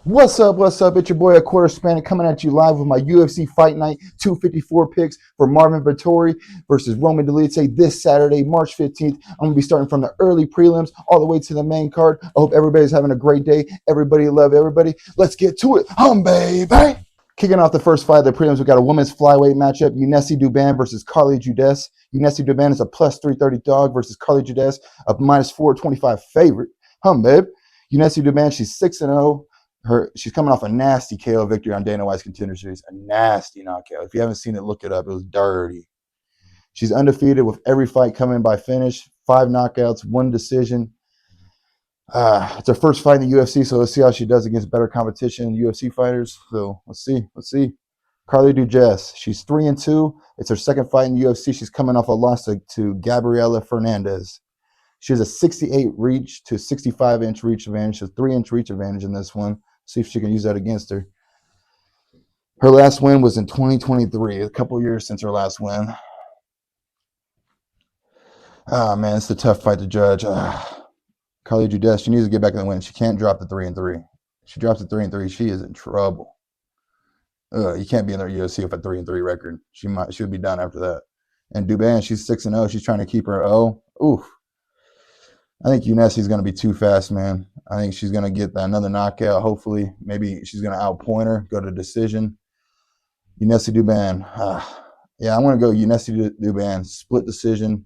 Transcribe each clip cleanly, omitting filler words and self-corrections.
What's up? What's up? It's your boy, A Quarter Hispanic, coming at you live with my UFC Fight Night 254 picks for Marvin Vettori versus Roman Dolidze this Saturday, March 15th. I'm going to be starting from the early prelims all the way to the main card. I hope everybody's having a great day. Everybody love everybody. Let's get to it. Baby. Kicking off the first fight of the prelims, we got a women's flyweight matchup, Eunice Duban versus Carly Judes. Eunice Duban is a plus 330 dog versus Carly Judes, a minus 425 favorite. Babe. Eunice Duban, she's 6-0. She's coming off a nasty KO victory on Dana White's Contender Series, a nasty knockout. If you haven't seen it, look it up. It was dirty. She's undefeated with every fight coming by finish, 5 knockouts, 1 decision. It's her first fight in the UFC, so let's see how she does against better competition UFC fighters. So let's see. Carly Dudes, she's 3-2. It's her second fight in the UFC. She's coming off a loss to Gabriela Fernandez. She has a 68 reach to 65-inch reach advantage. She has 3-inch reach advantage in this one. See if she can use that against her. Her last win was in 2023, a couple years since her last win. Oh, man, it's a tough fight to judge. Carly Judes, she needs to get back in the win. She can't drop the 3-3. She drops the 3-3, she is in trouble. You can't be in the UFC with a 3-3 record. She would be done after that. And Duban, she's 6-0. She's trying to keep her O. Oof. I think Eunice is going to be too fast, man. I think she's going to get another knockout, hopefully. Maybe she's going to outpoint her, go to decision. Eunice Duban. Yeah, I'm going to go Eunice Duban, split decision.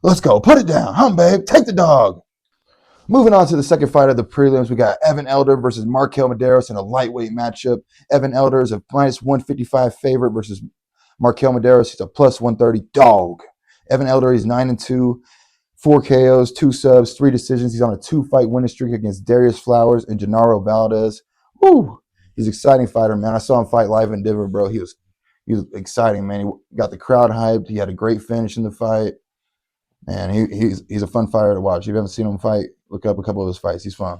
Let's go. Put it down. Babe. Take the dog. Moving on to the second fight of the prelims, we got Evan Elder versus Markel Medeiros in a lightweight matchup. Evan Elder is a minus 155 favorite versus Markel Medeiros. He's a plus 130 dog. Evan Elder is 9-2. 4 KOs, 2 subs, 3 decisions. He's on a 2-fight winning streak against Darius Flowers and Gennaro Valdez. Woo! He's an exciting fighter, man. I saw him fight live in Denver, bro. He was exciting, man. He got the crowd hyped. He had a great finish in the fight. And he's a fun fighter to watch. If you haven't seen him fight, look up a couple of his fights. He's fun.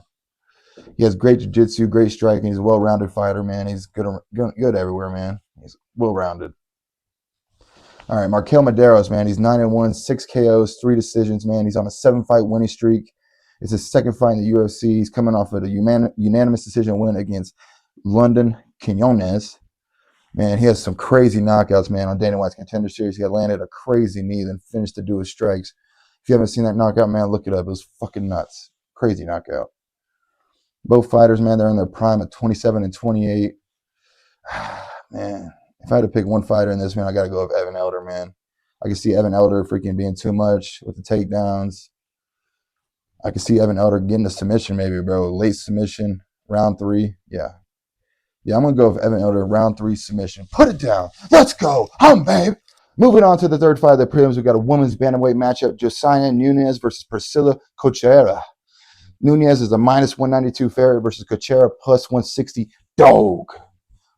He has great jiu-jitsu, great striking. He's a well-rounded fighter, man. He's good everywhere, man. He's well-rounded. All right, Markel Medeiros, man. He's 9-1, 6 KOs, 3 decisions, man. He's on a 7-fight winning streak. It's his second fight in the UFC. He's coming off of a unanimous decision win against London Quinones. Man, he has some crazy knockouts, man, on Dana White's Contender Series. He had landed a crazy knee, then finished to do his strikes. If you haven't seen that knockout, man, look it up. It was fucking nuts. Crazy knockout. Both fighters, man, they're in their prime at 27 and 28. Man. If I had to pick one fighter in this, man, I got to go with Evan Elder, man. I can see Evan Elder freaking being too much with the takedowns. I can see Evan Elder getting a submission maybe, bro. Late submission, round 3. Yeah, I'm going to go with Evan Elder, round 3 submission. Put it down. Let's go. Babe. Moving on to the third fight of the prelims, we got a women's bantamweight matchup. Josiah Nunes versus Priscilla Cochera. Nunes is a minus 192 favorite versus Cochera plus 160 dog.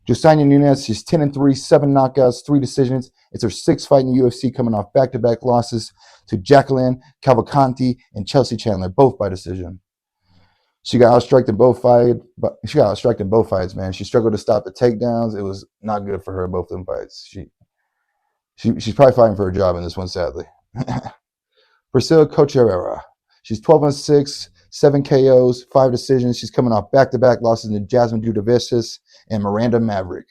Josiah Nunes, she's 10-3, 7 knockouts, 3 decisions. It's her 6th fight in the UFC, coming off back-to-back losses to Jacqueline Cavalcanti and Chelsea Chandler, both by decision. She got outstruck in both fights, man. She struggled to stop the takedowns. It was not good for her in both of them fights. She's probably fighting for her job in this one, sadly. Priscilla Cochera, she's 12-6, 7 KOs, 5 decisions. She's coming off back-to-back losses to Jasmine Judavicis and Miranda Maverick,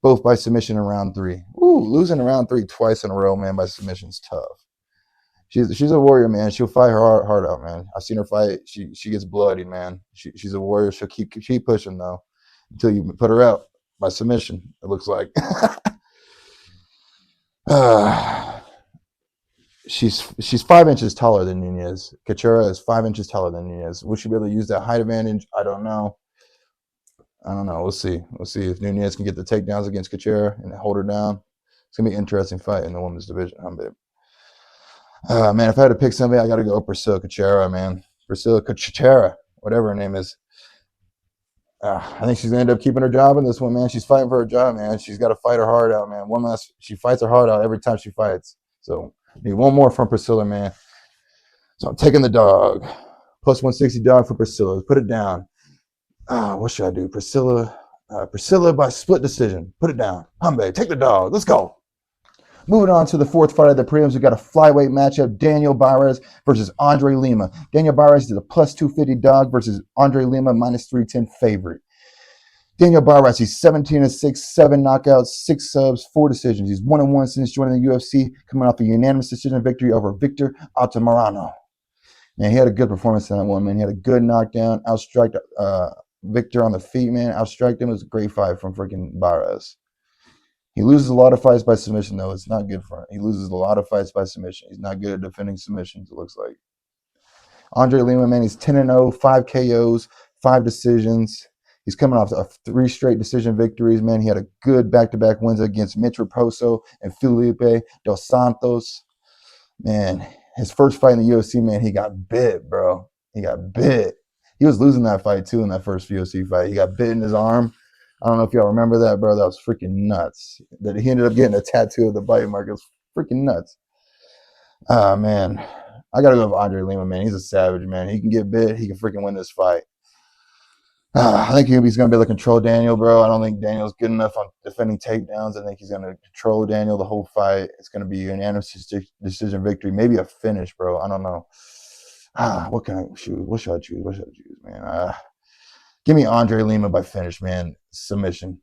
both by submission in round 3. Losing in round 3 twice in a row, man, by submission is tough. She's a warrior, man. She'll fight her heart out, man. I've seen her fight. She gets bloody, man. She's a warrior. She'll keep pushing, though, until you put her out by submission, it looks like. She's 5 inches taller than Nunes. Cochera is 5 inches taller than Nunes. Will she be able to use that height advantage? I don't know. We'll see. We'll see if Nunes can get the takedowns against Cochera and hold her down. It's going to be an interesting fight in the women's division. Babe. Man, if I had to pick somebody, I got to go Priscilla Cochera, man. Priscilla Cochera, whatever her name is. I think she's going to end up keeping her job in this one, man. She's fighting for her job, man. She's got to fight her heart out, man. She fights her heart out every time she fights. So, need one more from Priscilla, man. So, I'm taking the dog. Plus 160 dog for Priscilla. Put it down. What should I do? Priscilla by split decision. Put it down. Babe, take the dog. Let's go. Moving on to the fourth fight of the prelims, we got a flyweight matchup, Daniel Barras versus Andre Lima. Daniel Barras is a plus 250 dog versus Andre Lima, minus 310 favorite. Daniel Barras, he's 17-6, 7 knockouts, 6 subs, 4 decisions. He's 1-1 since joining the UFC, coming off a unanimous decision victory over Victor Altamirano. Man, he had a good performance in that one, man. He had a good knockdown, outstriked Victor on the feet, man. Outstriked him. It was a great fight from freaking Barras. He loses a lot of fights by submission, though. It's not good for him. He loses a lot of fights by submission. He's not good at defending submissions, it looks like. Andre Lima, man, he's 10-0, 5 KOs, 5 decisions. He's coming off 3 straight decision victories, man. He had a good back-to-back wins against Mitch Raposo and Felipe Dos Santos. Man, his first fight in the UFC, man, he got bit, bro. He got bit. He was losing that fight, too, in that first UFC fight. He got bit in his arm. I don't know if y'all remember that, bro. That was freaking nuts. That he ended up getting a tattoo of the bite mark. It was freaking nuts. Man. I got to go with Andre Lima, man. He's a savage, man. He can get bit. He can freaking win this fight. I think he's going to be able to control Daniel, bro. I don't think Daniel's good enough on defending takedowns. I think he's going to control Daniel the whole fight. It's going to be a unanimous decision victory. Maybe a finish, bro. I don't know. What can I choose? What should I choose? What should I choose, man? Give me Andre Lima by finish, man. Submission.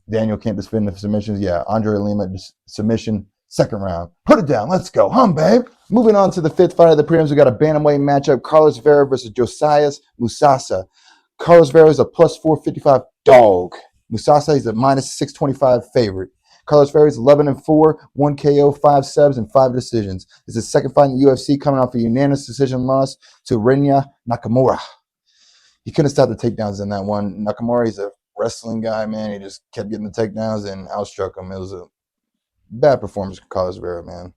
Daniel can't defend the submissions. Yeah, Andre Lima, submission, second round. Put it down. Let's go. Babe. Moving on to the 5th fight of the prelims, we got a bantamweight matchup. Carlos Vera versus Josias Musasa. Carlos Vera is a plus 455 dog. Musasa is a minus 625 favorite. Carlos Vera is 11-4, 1 KO, 5 subs, and 5 decisions. This is his second fight in the UFC, coming off a unanimous decision loss to Rinya Nakamura. He couldn't stop the takedowns in that one. Nakamura, he's a wrestling guy, man. He just kept getting the takedowns and outstruck him. It was a bad performance for Carlos Vera, man.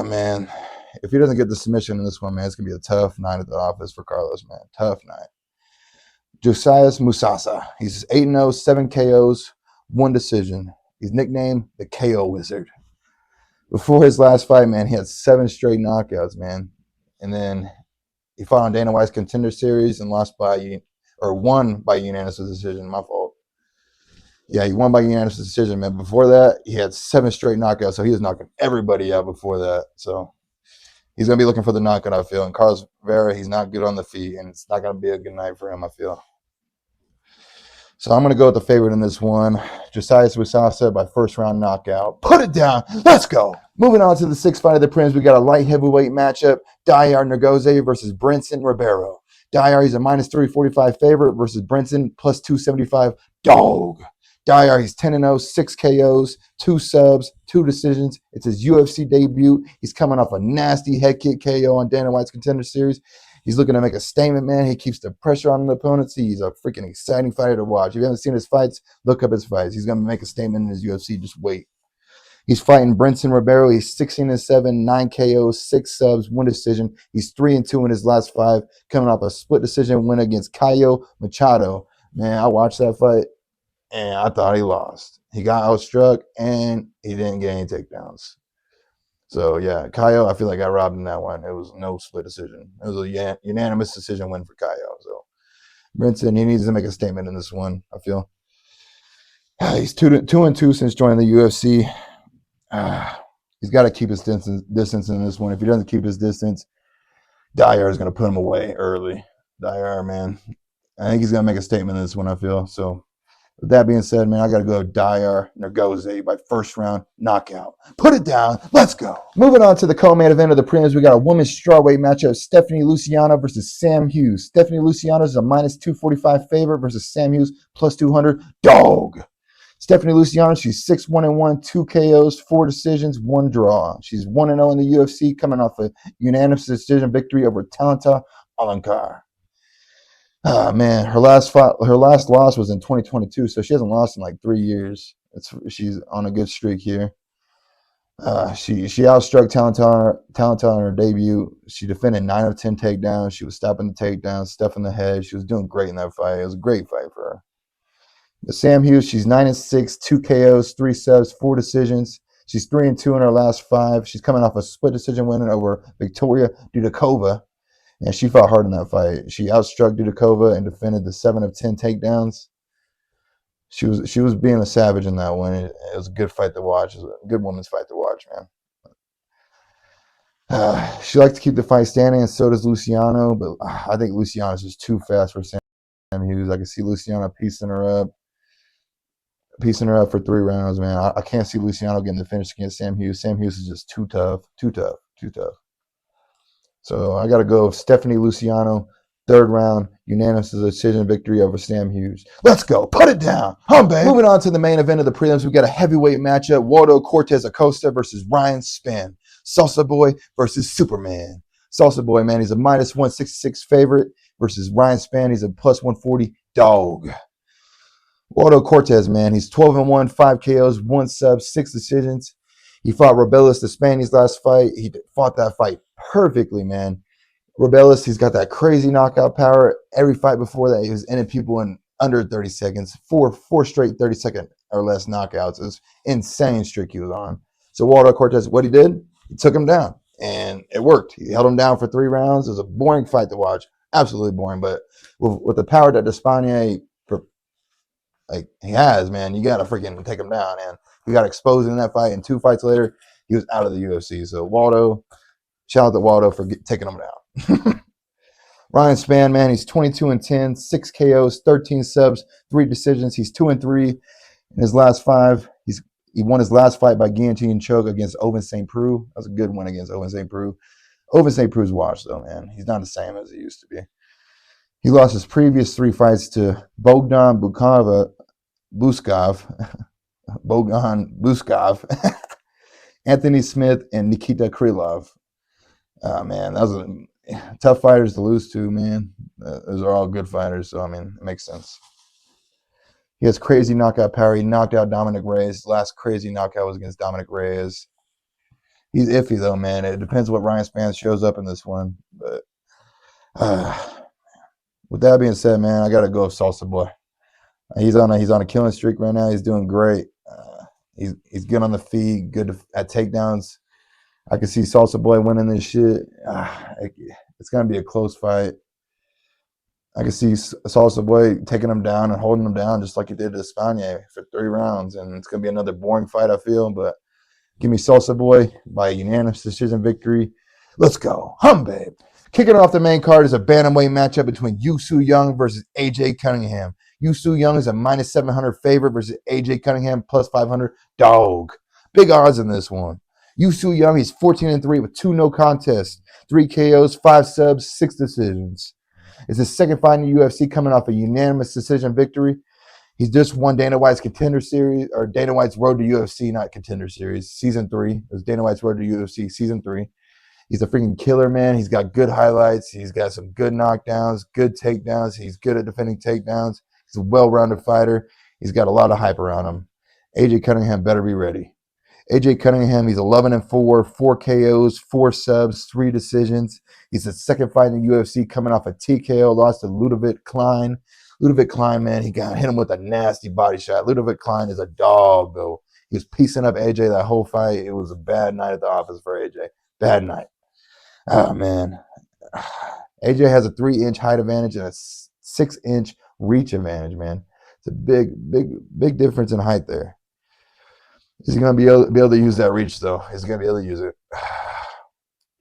Man. If he doesn't get the submission in this one, man, it's going to be a tough night at the office for Carlos, man. Tough night. Josias Musasa. He's 8-0, 7 KOs, 1 decision. He's nicknamed the KO Wizard. Before his last fight, man, he had 7 straight knockouts, man. And then he fought on Dana White's Contender Series and won by unanimous decision. My fault. Yeah, he won by unanimous decision, man. Before that, he had 7 straight knockouts, so he was knocking everybody out before that. So he's going to be looking for the knockout, I feel. And Carlos Vera, he's not good on the feet, and it's not going to be a good night for him, I feel. So I'm going to go with the favorite in this one, Josias Musasa by first-round knockout. Put it down. Let's go. Moving on to the 6th fight of the prelims, we got a light heavyweight matchup, Dayar Ngozi versus Brinson Ribeiro. Dayar, he's a minus 345 favorite versus Brinson, plus 275 dog. Dayar, he's 10-0, 6 KOs, 2 subs, 2 decisions. It's his UFC debut. He's coming off a nasty head kick KO on Dana White's Contender Series. He's looking to make a statement, man. He keeps the pressure on the opponents. He's a freaking exciting fighter to watch. If you haven't seen his fights, look up his fights. He's going to make a statement in his UFC. Just wait. He's fighting Brinson Ribeiro. He's 16-7, 9 KOs, 6 subs, 1 decision. He's 3-2 in his last 5, coming off a split decision win against Caio Machado. Man, I watched that fight, and I thought he lost. He got outstruck, and he didn't get any takedowns. So, yeah, Caio, I feel like I robbed in that one. It was no split decision. It was a unanimous decision win for Caio. So, Brinson, he needs to make a statement in this one, I feel. He's 2-2 since joining the UFC. He's got to keep his distance in this one. If he doesn't keep his distance, Dayar is going to put him away early. Dayar, man. I think he's going to make a statement in this one, I feel. So, with that being said, man, I got to go Dayar Ngozi by first-round knockout. Put it down. Let's go. Moving on to the co-main event of the prelims, we got a women's strawweight matchup, Stephanie Luciano versus Sam Hughes. Stephanie Luciano is a minus 245 favorite versus Sam Hughes plus 200 dog. Stephanie Luciano, she's 6-1-1, 2 KOs, 4 decisions, 1 draw. She's 1-0 in the UFC, coming off a unanimous decision victory over Talanta Alankar. Man, her last loss was in 2022, so she hasn't lost in like 3 years. She's on a good streak here. She outstruck Talanta on her debut. She defended 9 of 10 takedowns. She was stopping the takedowns, stuffing the head. She was doing great in that fight. It was a great fight for her. But Sam Hughes, she's 9-6, 2 KOs, 3 subs, 4 decisions. She's 3-2 in her last 5. She's coming off a split decision win over Victoria Dudakova. And she fought hard in that fight. She outstruck Dudakova and defended the 7 of 10 takedowns. She was being a savage in that one. It was a good fight to watch. It was a good women's fight to watch, man. She likes to keep the fight standing, and so does Luciano. But I think Luciano's just too fast for Sam Hughes. I can see Luciano piecing her up for 3 rounds, man. I can't see Luciano getting the finish against Sam Hughes. Sam Hughes is just too tough. So I got to go with Stephanie Luciano, 3rd round, unanimous decision victory over Sam Hughes. Let's go. Put it down. Babe. Moving on to the main event of the prelims, we got a heavyweight matchup. Waldo Cortez Acosta versus Ryan Spann. Salsa Boy versus Superman. Salsa Boy, man, he's a minus 166 favorite versus Ryan Spann. He's a plus 140 dog. Waldo Cortez, man, he's 12-1, 5 KOs, 1 sub, 6 decisions. He fought Robelis Spani's last fight. He fought that fight perfectly, man. Robelis, he's got that crazy knockout power. Every fight before that, he was ending people in under 30 seconds. Four straight 30-second or less knockouts. It was insane streak he was on. So Waldo Cortez, what he did, he took him down, and it worked. He held him down for 3 rounds. It was a boring fight to watch. Absolutely boring, but with the power that Despaigne he has, man, you got to freaking take him down, and he got exposed in that fight, and 2 fights later, he was out of the UFC. So Waldo, shout out to Waldo for taking him down. Ryan Spann, man, he's 22-10, 6 KOs, 13 subs, 3 decisions. He's 2-3 in his last 5. He won his last fight by guillotine choke against Ovince St. Preux. That was a good win against Ovince St. Preux. Ovince St. Preux's washed, though, man. He's not the same as he used to be. He lost his previous 3 fights to Bogdan Buskov, Anthony Smith, and Nikita Krylov. Man, that was tough fighters to lose to, man. Those are all good fighters, so, I mean, it makes sense. He has crazy knockout power. He knocked out Dominic Reyes. His last crazy knockout was against Dominic Reyes. He's iffy, though, man. It depends what Ryan Spann shows up in this one. But with that being said, man, I got to go with Salsa Boy. He's on a killing streak right now. He's doing great. He's good on the feet, good at takedowns. I can see Salsa Boy winning this shit. It's going to be a close fight. I can see Salsa Boy taking him down and holding him down just like he did to Espana for 3 rounds. And it's going to be another boring fight, I feel. But give me Salsa Boy by unanimous decision victory. Let's go. Babe. Kicking off the main card is a bantamweight matchup between Yusu Young versus AJ Cunningham. Yusu Young is a minus 700 favorite versus AJ Cunningham plus 500 dog. Big odds in this one. Yusu Young, he's 14-3 with 2 no contests, 3 KOs, 5 subs, 6 decisions. It's his 2nd fight in the UFC, coming off a unanimous decision victory. He's just won Dana White's Contender Series, or Dana White's Road to UFC, not Contender Series, Season 3. It was Dana White's Road to UFC, Season 3. He's a freaking killer, man. He's got good highlights. He's got some good knockdowns, good takedowns. He's good at defending takedowns. He's a well-rounded fighter. He's got a lot of hype around him. AJ Cunningham better be ready. AJ Cunningham, he's 11-4, 4 KOs, 4 subs, 3 decisions. He's his 2nd fight in the UFC, coming off a TKO loss to Ludovic Klein. Ludovic Klein, man, he got hit him with a nasty body shot. Ludovic Klein is a dog, though. He was piecing up AJ that whole fight. It was a bad night at the office for AJ. Bad night. Oh, man. AJ has a 3-inch height advantage and a 6-inch reach advantage, man. It's a big difference in height there. He's going to be able to use that reach, though. He's going to be able to use it.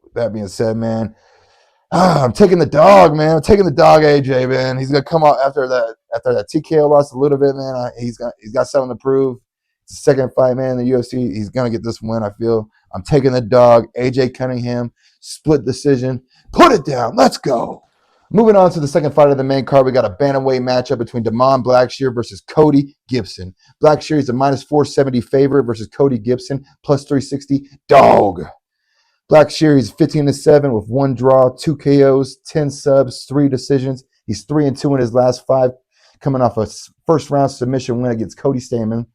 With that being said, man, I'm taking the dog, man. I'm taking the dog, AJ, man. He's going to come out after that TKO loss a little bit, man. He's got something to prove. It's the 2nd fight, man, in the UFC. He's going to get this win, I feel. I'm taking the dog, AJ Cunningham, split decision. Put it down. Let's go. Moving on to the 2nd fight of the main card, we got a bantamweight matchup between Damon Blackshear versus Cody Gibson. Blackshear is a minus 470 favorite versus Cody Gibson, plus 360 dog. Blackshear is 15-7 with 1 draw, 2 KOs, 10 subs, 3 decisions. He's 3-2 in his last 5, coming off a first-round submission win against Cody Stamann.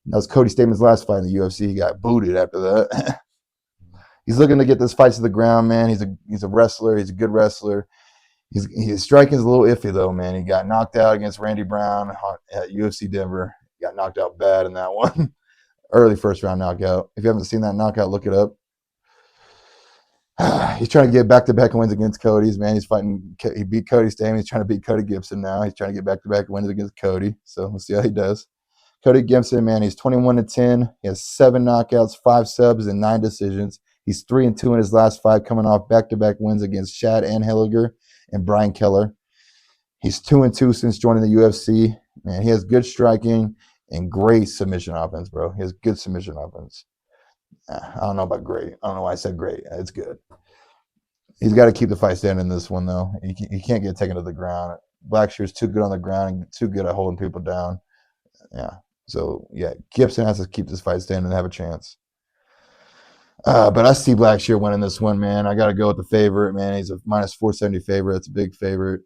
That was Cody Staman's last fight in the UFC. He got booted after that. He's looking to get this fight to the ground, man. He's a wrestler. He's a good wrestler. His striking is a little iffy, though, man. He got knocked out against Randy Brown at UFC Denver. He got knocked out bad in that one. Early first-round knockout. If you haven't seen that knockout, look it up. He's trying to get back-to-back wins against Cody's, man. He beat Cody Stamann. He's trying to beat Cody Gibson now. He's trying to get back-to-back wins against Cody. So we'll see how he does. Cody Gibson, man, he's 21-10. He has 7 knockouts, 5 subs, and 9 decisions. He's 3-2 in his last 5, coming off back-to-back wins against Chad Anheliger and Brian Keller. He's 2-2 since joining the UFC. Man, he has good striking and great submission offense, bro. He has good submission offense. I don't know about great. I don't know why I said great. It's good. He's got to keep the fight standing in this one, though. He can't get taken to the ground. Blackshear's too good on the ground and too good at holding people down. Yeah. So, yeah, Gibson has to keep this fight standing and have a chance. But I see Blackshear winning this one, man. I got to go with the favorite, man. He's a minus 470 favorite. That's a big favorite.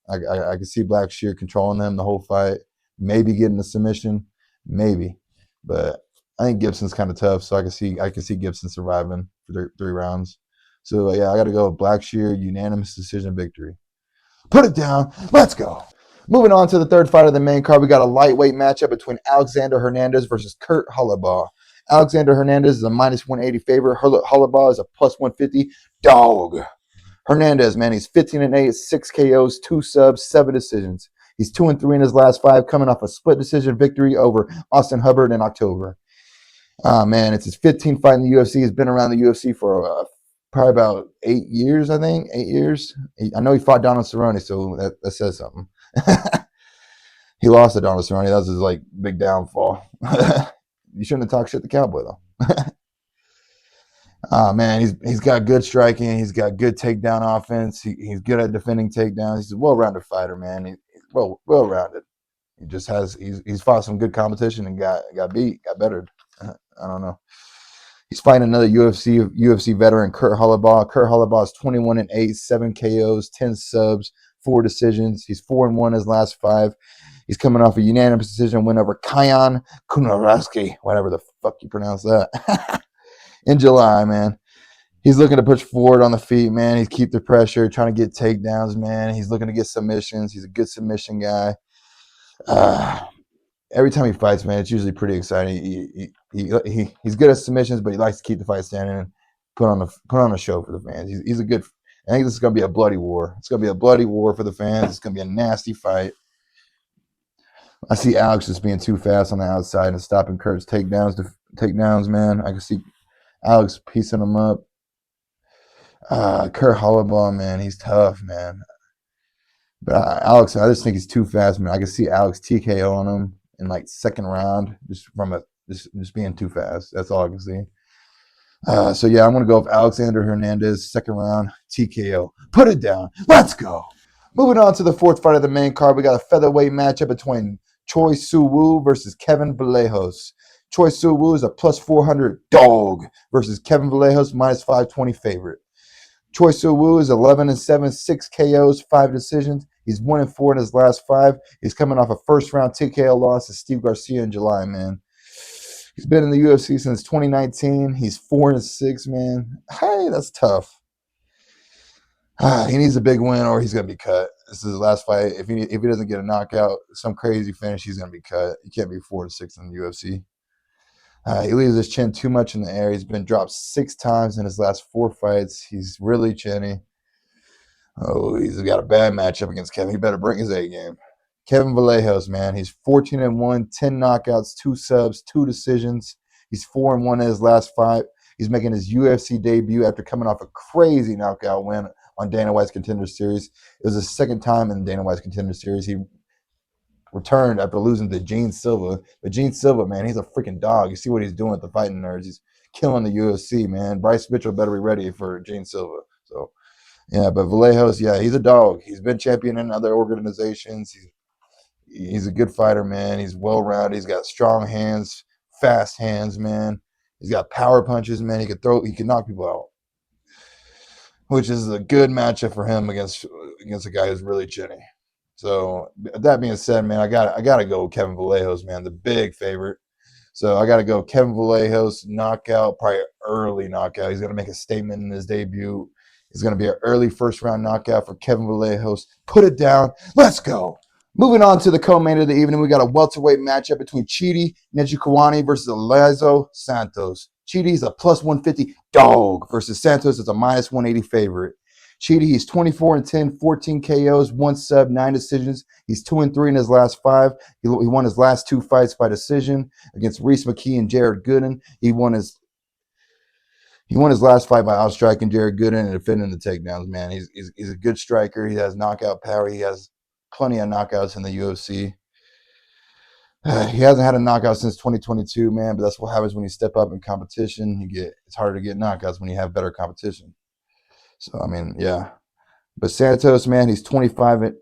I can see Blackshear controlling them the whole fight. Maybe getting the submission. Maybe. But I think Gibson's kind of tough, so I can see Gibson surviving for 3 rounds. So, yeah, I got to go with Blackshear, unanimous decision victory. Put it down. Let's go. Moving on to the third fight of the main card, we got a lightweight matchup between Alexander Hernandez versus Kurt Holobaugh. Alexander Hernandez is a minus 180 favorite. Holobaugh is a plus 150 dog. Hernandez, man, he's 15-8, 6 KOs, 2 subs, 7 decisions. He's 2-3 in his last 5, coming off a split decision victory over Austin Hubbard in October. Man, it's his 15th fight in the UFC. He's been around the UFC for probably about 8 years, I think. 8 years. I know he fought Donald Cerrone, so that says something. He lost to Donald Cerrone. That was his big downfall. You shouldn't have talked shit to Cowboy though. Man, he's got good striking. He's got good takedown offense. He's good at defending takedowns. He's a well-rounded fighter, man. He's well-rounded. He just has he's fought some good competition and got bettered. I don't know. He's fighting another UFC veteran, Kurt Holobaugh. Kurt Holobaugh is 21-8, 7 KOs, 10 subs, 4 decisions. He's 4-1 his last 5. He's coming off a unanimous decision win over Kyan Kunaraski, whatever the fuck you pronounce that, in July, man. He's looking to push forward on the feet, man. He's keep the pressure, trying to get takedowns, man. He's looking to get submissions. He's a good submission guy. Every time he fights, man, it's usually pretty exciting. He's good at submissions, but he likes to keep the fight standing and put on a show for the fans. He's a good. I think this is gonna be a bloody war. It's gonna be a bloody war for the fans. It's gonna be a nasty fight. I see Alex just being too fast on the outside and stopping Kurt's takedowns, man. I can see Alex piecing him up. Kurt Holobaugh, man, he's tough, man. But Alex, I just think he's too fast, man. I can see Alex TKO on him in second round, just being too fast. That's all I can see. So yeah, I'm gonna go with Alexander Hernandez, second round TKO. Put it down. Let's go. Moving on to the fourth fight of the main card, we got a featherweight matchup between Choi Soo-woo versus Kevin Vallejos. Choi Soo-woo is a plus 400 dog versus Kevin Vallejos, minus 520 favorite. Choi Soo-woo is 11-7, 6 KOs, 5 decisions. He's 1-4 in his last 5. He's coming off a first-round TKO loss to Steve Garcia in July, man. He's been in the UFC since 2019. He's 4-6, man. Hey, that's tough. He needs a big win or he's going to be cut. This is his last fight. If he doesn't get a knockout, some crazy finish, he's going to be cut. He can't be 4-6 in the UFC. He leaves his chin too much in the air. He's been dropped 6 times in his last 4 fights. He's really chinny. Oh, he's got a bad matchup against Kevin. He better bring his A game. Kevin Vallejos, man. He's 14-1, 10 knockouts, 2 subs, 2 decisions. He's 4-1 in his last 5. He's making his UFC debut after coming off a crazy knockout win on Dana White's Contender Series. It was his second time in Dana White's Contender Series. He returned after losing to Gene Silva. But Gene Silva, man, he's a freaking dog. You see what he's doing with the fighting nerds. He's killing the UFC, man. Bryce Mitchell better be ready for Gene Silva. So, yeah, but Vallejos, yeah, he's a dog. He's been champion in other organizations. He's a good fighter, man. He's well-rounded. He's got strong hands, fast hands, man. He's got power punches, man. He can knock people out, which is a good matchup for him against a guy who's really chinny. So that being said, man, I gotta go with Kevin Vallejos, man, the big favorite. So I gotta go Kevin Vallejos knockout, probably early knockout. He's gonna make a statement in his debut. It's gonna be an early first round knockout for Kevin Vallejos. Put it down. Let's go. Moving on to the co-main of the evening, we got a welterweight matchup between Chidi Njokuani versus Elizo Santos. Chidi's a plus 150 dog versus Santos is a minus 180 favorite. Chidi, he's 24-10, 14 KOs, 1 sub, 9 decisions. He's 2-3 in his last 5. He won his last 2 fights by decision against Reese McKee and Jared Gooden. He won his last fight by outstriking Jared Gooden and defending the takedowns, man. He's a good striker. He has knockout power. He has plenty of knockouts in the UFC. He hasn't had a knockout since 2022, man, but that's what happens when you step up in competition. It's harder to get knockouts when you have better competition. So, I mean, yeah. But Santos, man, he's 25-8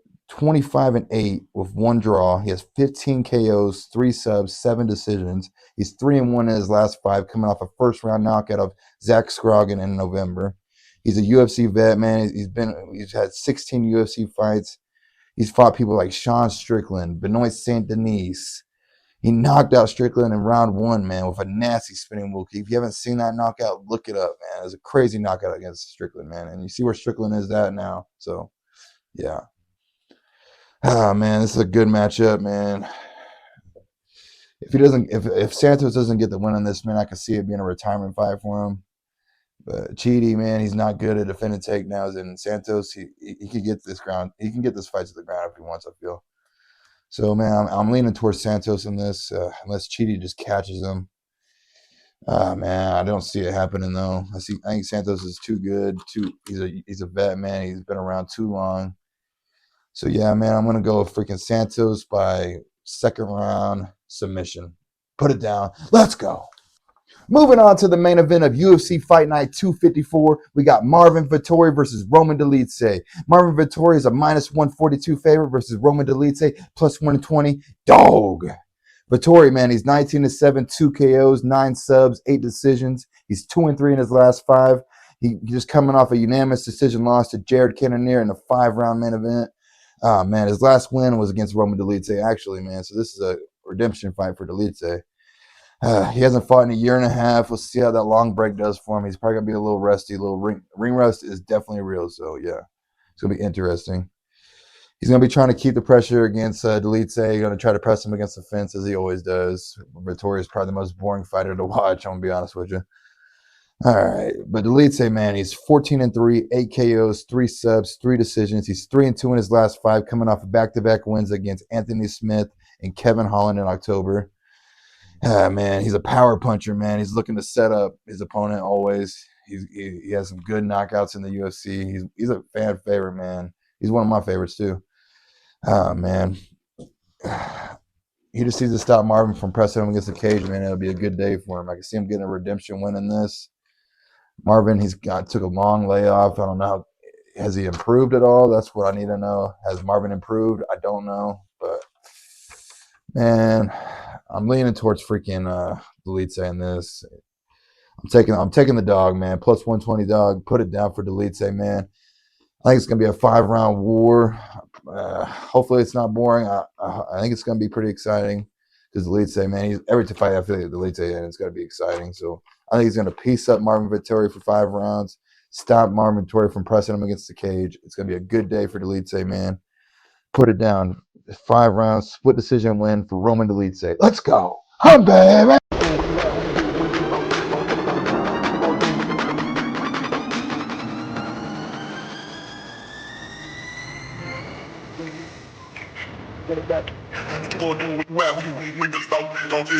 with 1 draw. He has 15 KOs, 3 subs, 7 decisions. He's 3-1 in his last 5, coming off a first-round knockout of Zach Scroggin in November. He's a UFC vet, man. He's had 16 UFC fights. He's fought people like Sean Strickland, Benoit Saint Denis. He knocked out Strickland in round 1, man, with a nasty spinning wheel kick. If you haven't seen that knockout, look it up, man. It was a crazy knockout against Strickland, man. And you see where Strickland is at now. So, yeah. Ah, man, this is a good matchup, man. If Santos doesn't get the win on this, man, I could see it being a retirement fight for him. But Chidi, man, he's not good at defending takedowns. And Santos, he can get this ground. He can get this fight to the ground if he wants, I feel. So, man, I'm leaning towards Santos in this, unless Chidi just catches him. Man, I don't see it happening though. I think Santos is too good. He's a vet, man. He's been around too long. So yeah, man, I'm gonna go with freaking Santos by 2nd round submission. Put it down. Let's go. Moving on to the main event of UFC Fight Night 254, we got Marvin Vettori versus Roman Dolidze. Marvin Vettori is a -142 favorite versus Roman Dolidze +120 dog. Vettori, man, he's 19-7, 2 KOs, 9 subs, 8 decisions. He's 2-3 in his last 5. He's just coming off a unanimous decision loss to Jared Cannonier in a 5-round main event. Man, his last win was against Roman Dolidze, actually, man. So this is a redemption fight for Dolidze. He hasn't fought in a year and a half. We'll see how that long break does for him. He's probably going to be a little rusty. A little ring rust is definitely real. So, yeah, it's going to be interesting. He's going to be trying to keep the pressure against Dolidze. Going to try to press him against the fence as he always does. Vettori is probably the most boring fighter to watch, I'm going to be honest with you. All right, but Dolidze, man, he's 14-3, 8 KOs, 3 subs, 3 decisions. He's 3-2 in his last 5, coming off of back-to-back wins against Anthony Smith and Kevin Holland in October. Man, he's a power puncher, man. He's looking to set up his opponent always. He has some good knockouts in the UFC. He's a fan favorite, man. He's one of my favorites too. Man, he just needs to stop Marvin from pressing him against the cage, man. It'll be a good day for him. I can see him getting a redemption win in this. Marvin, took a long layoff. I don't know. Has he improved at all? That's what I need to know. Has Marvin improved? I don't know, but man, I'm leaning towards freaking Dolidze in this. I'm taking the dog, man. +120 dog. Put it down for Dolidze, man. I think it's gonna be a 5-round war. Hopefully, it's not boring. I think it's gonna be pretty exciting because Dolidze, man, every fight I feel like Dolidze, and it's gonna be exciting. So I think he's gonna piece up Marvin Vettori for 5 rounds, stop Marvin Vettori from pressing him against the cage. It's gonna be a good day for Dolidze, man. Put it down. 5 rounds, split decision win for Roman Dolidze. Let's go. Hum, baby. Don't